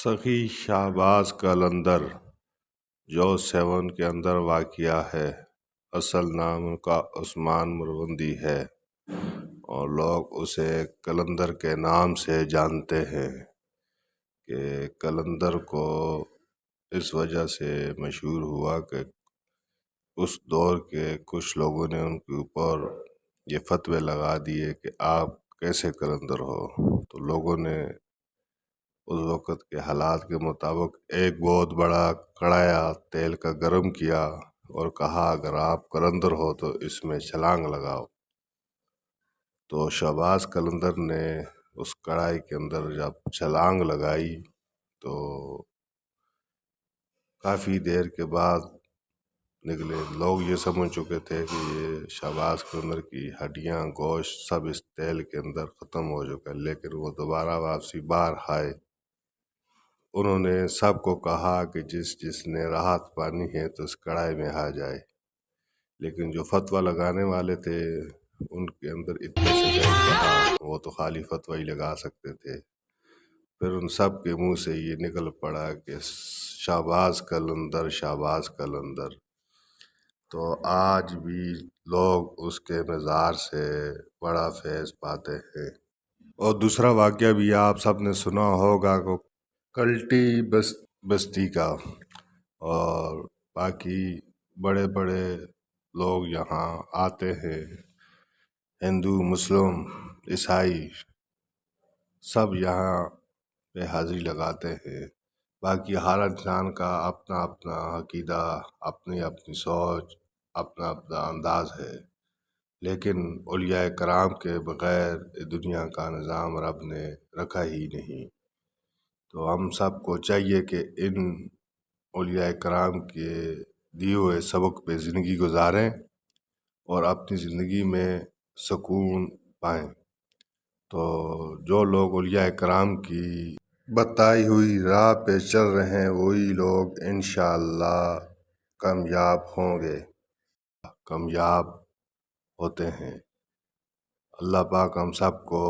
سخی شہباز قلندر جو 7 کے اندر واقع ہے۔ اصل نام ان کا عثمان مروندی ہے اور لوگ اسے قلندر کے نام سے جانتے ہیں کہ قلندر کو اس وجہ سے مشہور ہوا کہ اس دور کے کچھ لوگوں نے ان کے اوپر یہ فتوے لگا دیے کہ آپ کیسے قلندر ہو، تو لوگوں نے اس وقت کے حالات کے مطابق ایک بہت بڑا کڑایا تیل کا گرم کیا اور کہا اگر آپ قلندر ہو تو اس میں چھلانگ لگاؤ۔ تو شہباز قلندر نے اس کڑائی کے اندر جب چھلانگ لگائی تو کافی دیر کے بعد نکلے۔ لوگ یہ سمجھ چکے تھے کہ یہ شہباز قلندر کی ہڈیاں گوشت سب اس تیل کے اندر ختم ہو چکا ہے، لیکن وہ دوبارہ واپسی باہر آئے۔ انہوں نے سب کو کہا کہ جس نے راحت پانی ہے تو اس کڑائی میں آ جائے، لیکن جو فتویٰ لگانے والے تھے ان کے اندر اتنے سے کہا وہ تو خالی فتویٰ ہی لگا سکتے تھے۔ پھر ان سب کے منہ سے یہ نکل پڑا کہ شہباز قلندر، شہباز قلندر۔ تو آج بھی لوگ اس کے مزار سے بڑا فیض پاتے ہیں۔ اور دوسرا واقعہ بھی آپ سب نے سنا ہوگا کہ کلٹی بستی کا، اور باقی بڑے بڑے لوگ یہاں آتے ہیں، ہندو، مسلم، عیسائی سب یہاں پہ حاضری لگاتے ہیں۔ باقی ہر انسان کا اپنا اپنا عقیدہ، اپنی اپنی سوچ، اپنا اپنا انداز ہے، لیکن اولیاء کرام کے بغیر دنیا کا نظام رب نے رکھا ہی نہیں۔ تو ہم سب کو چاہیے کہ ان اولیاء کرام کے دیے ہوئے سبق پہ زندگی گزاریں اور اپنی زندگی میں سکون پائیں۔ تو جو لوگ اولیاء کرام کی بتائی ہوئی راہ پہ چل رہے ہیں وہی لوگ انشاءاللہ کامیاب ہوں گے، کامیاب ہوتے ہیں۔ اللہ پاک ہم سب کو